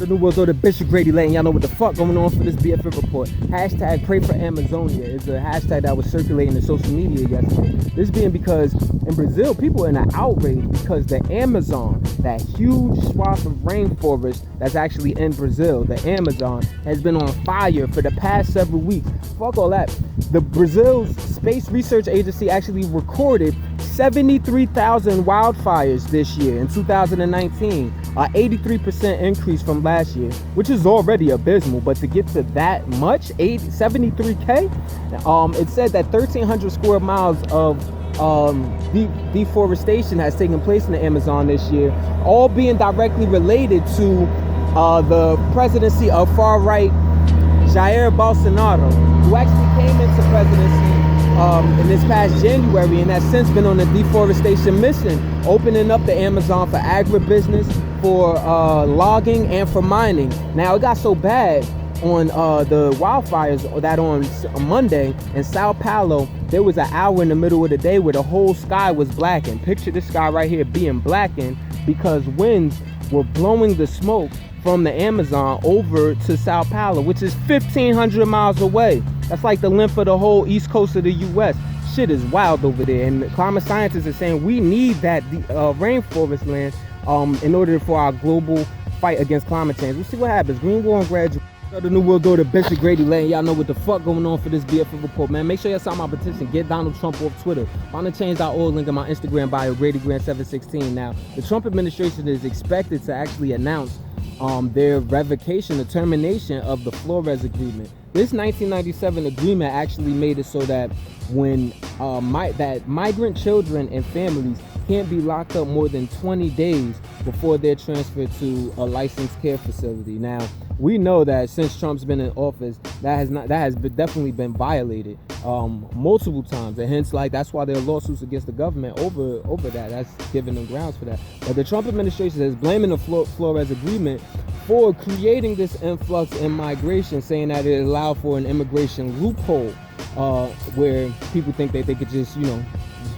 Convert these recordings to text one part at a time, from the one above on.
The New World Order, Bishop Grady letting y'all know what the fuck going on for this BFN Report. Hashtag pray for Amazonia is a hashtag that was circulating in social media yesterday. This being because in Brazil, people are in an outrage because the Amazon, that huge swath of rainforest that's actually in Brazil, the Amazon, has been on fire for the past several weeks. Fuck all that. The Brazil's Space Research Agency actually recorded 73,000 wildfires this year in 2019, an 83% increase from last year, which is already abysmal. But to get to that much, 73K, it said that 1,300 square miles of deforestation has taken place in the Amazon this year, all being directly related to the presidency of far-right Jair Bolsonaro, who actually came into presidency in this past January and has since been on a deforestation mission, opening up the Amazon for agribusiness, for logging, and for mining. Now, it got so bad on the wildfires that on Monday in Sao Paulo, there was an hour in the middle of the day where the whole sky was blackened. Picture this sky right here being blackened because winds were blowing the smoke from the Amazon over to Sao Paulo, which is 1,500 miles away. That's like the length of the whole east coast of the US. Shit is wild over there, and climate scientists are saying we need that rainforest land in order for our global fight against climate change. We'll see what happens. Green War and Graduation. The New World Order, Bishop Grady letting y'all know what the fuck going on for this BFN Report, man. Make sure y'all sign my petition. Get Donald Trump off Twitter. Find the change.org link in my Instagram bio, GradyGrant716. Now, the Trump administration is expected to actually announce their revocation or termination of the Flores Agreement. This 1997 agreement actually made it so that when migrant children and families can't be locked up more than 20 days before they're transferred to a licensed care facility. Now, we know that since Trump's been in office, that has definitely been violated multiple times, and hence, like, that's why there are lawsuits against the government over that. That's giving them grounds for that. But the Trump administration is blaming the Flores Agreement for creating this influx in migration, saying that it allowed for an immigration loophole where people think that they could just,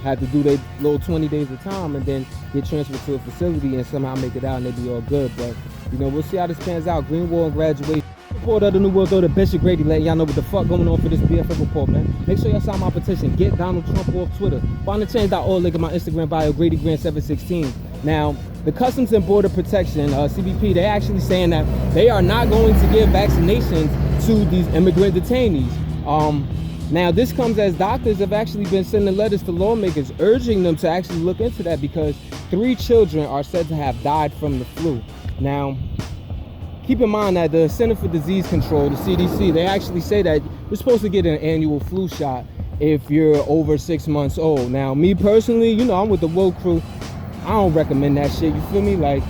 have to do their little 20 days of time and then get transferred to a facility and somehow make it out and they be all good. But, we'll see how this pans out. Green War and Graduation. Report of the New World Order, Bishop Grady letting y'all know what the fuck going on for this BFN Report, man. Make sure y'all sign my petition. Get Donald Trump off Twitter. Find the change.org link in my Instagram bio, GradyGrant716. Now, the Customs and Border Protection, CBP, they're actually saying that they are not going to give vaccinations to these immigrant detainees. Now, this comes as doctors have actually been sending letters to lawmakers urging them to actually look into that because 3 children are said to have died from the flu. Now, keep in mind that the Center for Disease Control, the CDC, they actually say that you're supposed to get an annual flu shot if you're over 6 months old. Now, me personally, I'm with the woke crew. I don't recommend that shit. You feel me? Like,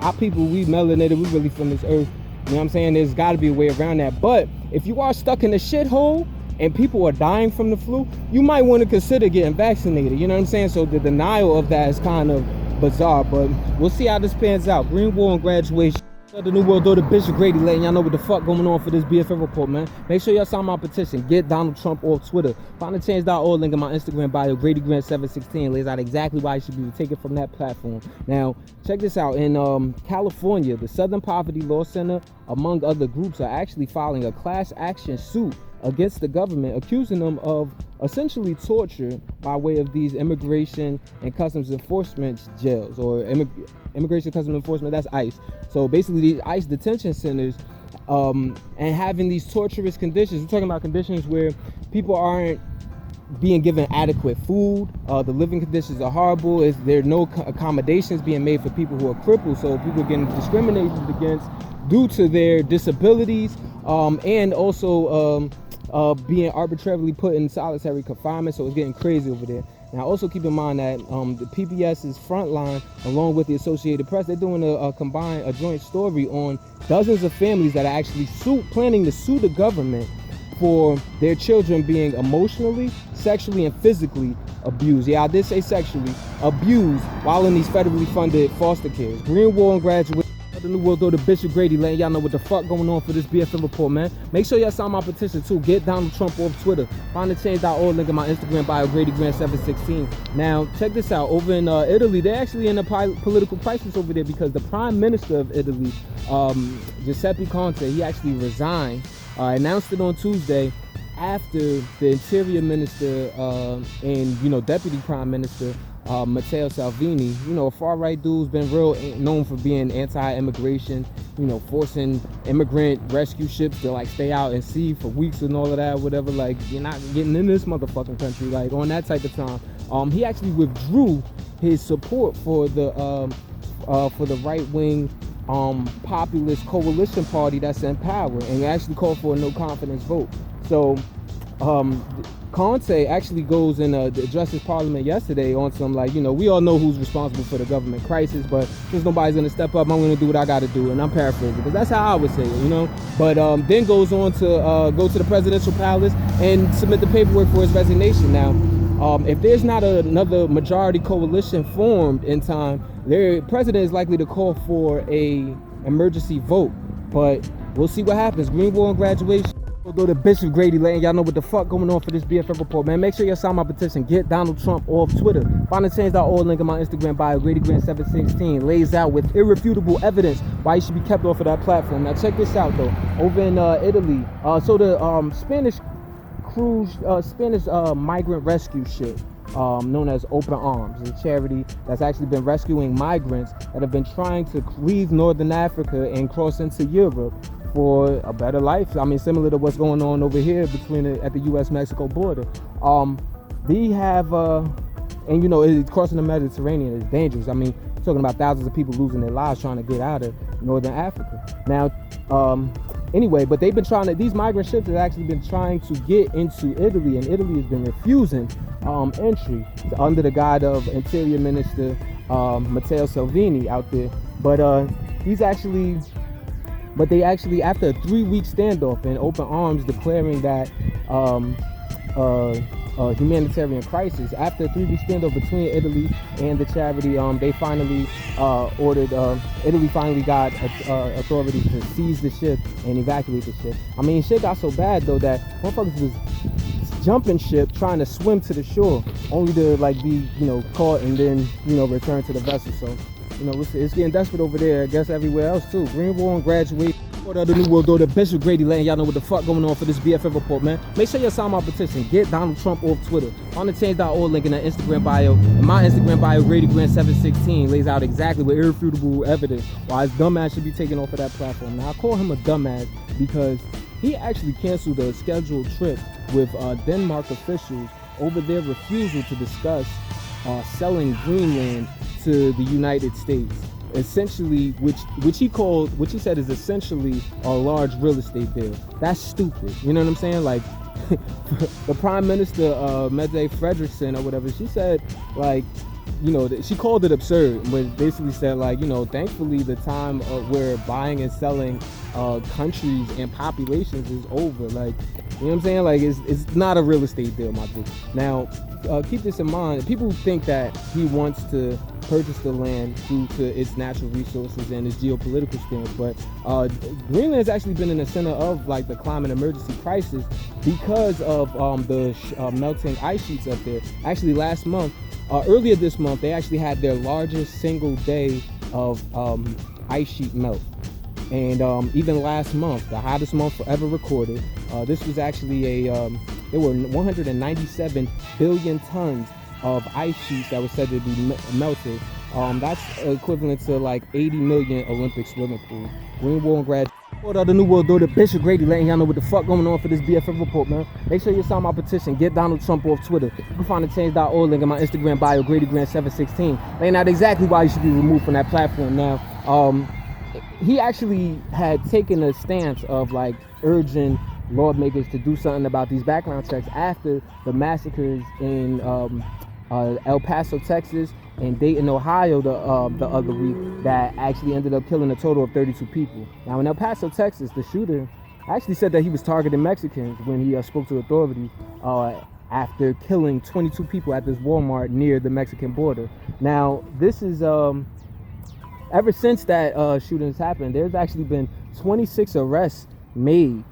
our people, we melanated, we really from this earth. You know what I'm saying? There's got to be a way around that. But if you are stuck in a shithole and people are dying from the flu, you might want to consider getting vaccinated. You know what I'm saying? So the denial of that is kind of bizarre. But we'll see how this pans out. Green War and Graduation. The New World Order, Bishop Grady letting y'all know what the fuck going on for this BFN Report, man. Make sure y'all sign my petition. Get Donald Trump off Twitter. Find the change.org link in my Instagram bio, GradyGrant716. Lays out exactly why you should be taken from that platform. Now, check this out. In California, the Southern Poverty Law Center, among other groups, are actually filing a class action suit against the government, accusing them of essentially torture by way of these immigration and customs enforcement jails, or immigration customs enforcement, that's ICE. So basically these ICE detention centers and having these torturous conditions. We're talking about conditions where people aren't being given adequate food, the living conditions are horrible, there are no accommodations being made for people who are crippled, so people are getting discriminated against due to their disabilities, and also being arbitrarily put in solitary confinement. So it's getting crazy over there. Now, also keep in mind that the PBS's Frontline, along with the Associated Press, they're doing a joint story on dozens of families that are actually planning to sue the government for their children being emotionally, sexually, and physically abused. Yeah, I did say sexually abused while in these federally funded foster cares. Green War and Graduation. The New World Order, Bishop Grady, letting y'all know what the fuck going on for this BFN report, man. Make sure y'all sign my petition too. Get Donald Trump off Twitter. Find the change.org link in my Instagram bio, GradyGrant716. Now, check this out. Over in Italy, they're actually in a political crisis over there because the Prime Minister of Italy, Giuseppe Conte, he actually resigned. Announced it on Tuesday after the Interior Minister and Deputy Prime Minister Matteo Salvini, a far-right dude who's been real known for being anti-immigration, forcing immigrant rescue ships to stay out and sea for weeks and all of that, whatever. Like, you're not getting in this motherfucking country, like on that type of time. He actually withdrew his support for the right-wing populist coalition party that's in power, and actually called for a no confidence vote. So Conte actually goes and addresses Parliament yesterday on some we all know who's responsible for the government crisis, but since nobody's gonna step up, I'm gonna do what I gotta do, and I'm paraphrasing because that's how I would say it, But then goes on to go to the presidential palace and submit the paperwork for his resignation. Now, if there's not another majority coalition formed in time, the president is likely to call for a emergency vote, but we'll see what happens. Greenville and graduation. Go to Bishop Grady, letting y'all know what the fuck going on for this BFN report, man. Make sure y'all sign my petition. Get Donald Trump off Twitter. Find the change.org link in my Instagram bio, GradyGrant716. Lays out with irrefutable evidence why he should be kept off of that platform. Now check this out though. Over in Italy, so the Spanish migrant rescue ship, known as Open Arms, a charity that's actually been rescuing migrants that have been trying to leave Northern Africa and cross into Europe for a better life. I mean, similar to what's going on over here at the U.S.-Mexico border. They have, it's crossing the Mediterranean is dangerous. I mean, talking about thousands of people losing their lives trying to get out of Northern Africa. Now, anyway, but they've been these migrant ships have actually been trying to get into Italy, and Italy has been refusing entry under the guide of Interior Minister Matteo Salvini out there. But they actually, after a 3-week standoff and Open Arms declaring that humanitarian crisis, after a 3-week standoff between Italy and the charity, they finally Italy finally got authorities to seize the ship and evacuate the ship. I mean, shit got so bad though that motherfuckers was jumping ship trying to swim to the shore, only to be caught and then return to the vessel. So it's getting desperate over there, I guess everywhere else too. Greenville and graduation. The New World Order, Bishop Grady, letting y'all know what the fuck going on for this BFN report, man. Make sure y'all sign my petition. Get Donald Trump off Twitter. On the change.org link in the Instagram bio. In my Instagram bio, GradyGrant716 lays out exactly with irrefutable evidence why his dumbass should be taken off of that platform. Now, I call him a dumbass because he actually canceled a scheduled trip with Denmark officials over their refusal to discuss selling Greenland to the United States. Essentially, which he said is essentially a large real estate deal. That's stupid. You know what I'm saying? Like, the Prime Minister, Mette Frederiksen or whatever, she said, she called it absurd, but basically said, thankfully the time where buying and selling countries and populations is over. You know what I'm saying? It's not a real estate deal, my dude. Now, keep this in mind. People think that he wants to purchase the land due to its natural resources and its geopolitical stance, but Greenland has actually been in the center of the climate emergency crisis because of the melting ice sheets up there. Actually, earlier this month, they actually had their largest single day of ice sheet melt. And even last month, the hottest month ever recorded, this was actually there were 197 billion tons of ice sheets that was said to be melted. That's equivalent to 80 million Olympic swimming pools. Greenville and graduation. The New World Order, Bishop Grady, letting y'all know what the fuck going on for this BFN report, man. Make sure you sign my petition. Get Donald Trump off Twitter. You can find the change.org link in my Instagram bio, GradyGrant716. Laying out exactly why he should be removed from that platform. Now, he actually had taken a stance of urging lawmakers to do something about these background checks after the massacres in El Paso, Texas, and Dayton, Ohio the other week that actually ended up killing a total of 32 people. Now in El Paso, Texas, the shooter actually said that he was targeting Mexicans when he spoke to authorities after killing 22 people at this Walmart near the Mexican border. Now this is ever since that shootings happened, there's actually been 26 arrests made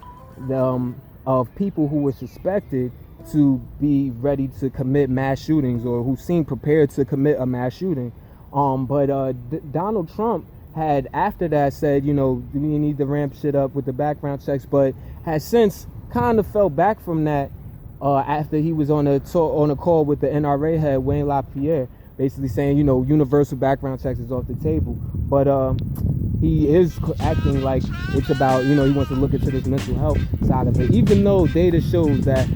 of people who were suspected to be ready to commit mass shootings or who seemed prepared to commit a mass shooting. But Donald Trump had after that said, you know, we need to ramp shit up with the background checks, but has since kind of fell back from that after he was on a call with the NRA head Wayne LaPierre, basically saying, you know, universal background checks is off the table. But he is acting like it's about, you know, he wants to look into this mental health side of it, even though data shows that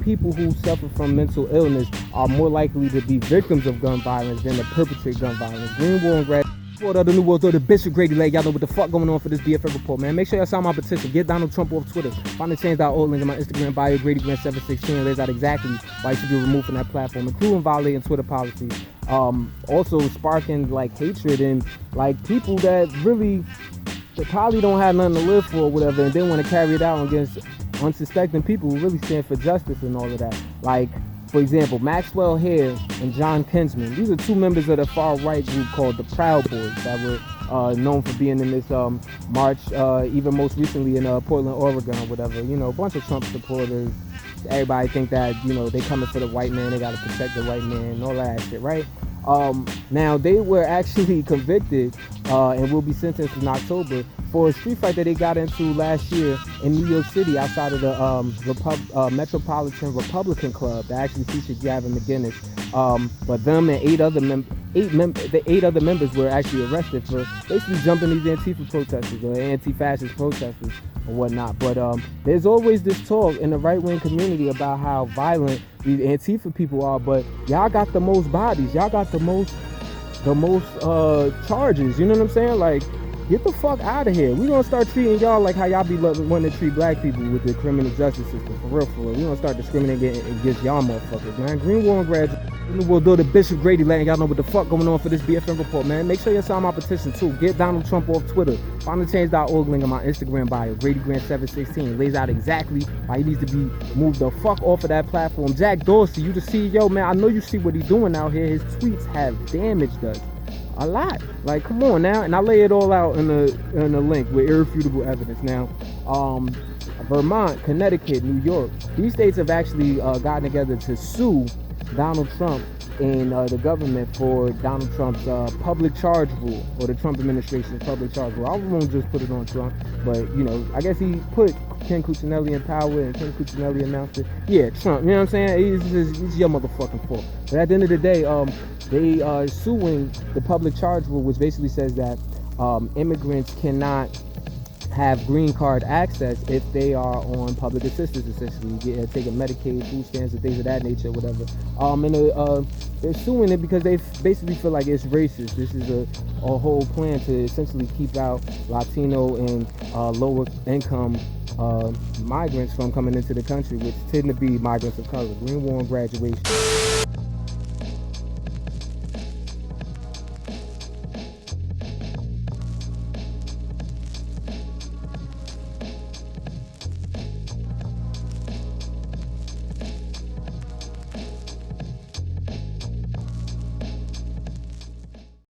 people who suffer from mental illness are more likely to be victims of gun violence than to perpetrate gun violence. Greenwald and Grad the New World Order, Bishop Grady Lake. Y'all know what the fuck going on for this BFN Report, man. Make sure y'all sign my petition. Get Donald Trump off Twitter. Find the change.org link in my Instagram bio. GradyGrant716 lays out exactly why you should be removed from that platform, including violating Twitter policies. Also sparking like hatred and like people that really probably don't have nothing to live for or whatever, and then want to carry it out against unsuspecting people who really stand for justice and all of that. Like, for example, Maxwell Hare and John Kinsman. These are two members of the far-right group called the Proud Boys that were known for being in this march, even most recently in Portland, Oregon, or whatever. You know, a bunch of Trump supporters. Everybody think that, you know, they coming for the white man, they got to protect the white man and all that shit, right? Now, they were actually convicted and will be sentenced in October for a street fight that they got into last year in New York City outside of the Metropolitan Republican Club that actually featured Gavin McInnes. But them and eight other members were actually arrested for basically jumping these Antifa protesters or anti-fascist protesters or whatnot. But there's always this talk in the right-wing community about how violent these Antifa people are, but y'all got the most bodies, y'all got the most charges, you know what I'm saying? Like, get the fuck out of here. We gonna start treating y'all like how y'all be wanting to treat black people with the criminal justice system, for real, for real. We gonna start discriminating against y'all motherfuckers, man. Greenwald and We'll do the Bishop Grady Land. Y'all know what the fuck going on for this BFN Report, man. Make sure you sign my petition too. Get Donald Trump off Twitter. Find the change.org link in my Instagram bio. GradyGrant716 lays out exactly why he needs to be moved the fuck off of that platform. Jack Dorsey, you the CEO, man. I know you see what he's doing out here. His tweets have damaged us a lot. Like, come on now. And I lay it all out in the link with irrefutable evidence. Now, Vermont, Connecticut, New York, these states have actually gotten together to sue Donald Trump and the government for Donald Trump's public charge rule, or the Trump administration's public charge rule. I won't just put it on Trump, but, you know, I guess he put Ken Cuccinelli in power and Ken Cuccinelli announced it. Yeah, Trump, you know what I'm saying? It's your motherfucking fault. But at the end of the day, they are suing the public charge rule, which basically says that immigrants cannot have green card access if they are on public assistance, essentially, taking Medicaid, food stamps, and things of that nature, whatever. And they're suing it because they basically feel like it's racist. This is a whole plan to essentially keep out Latino and lower income migrants from coming into the country, which tend to be migrants of color. Greenwald and Graduation.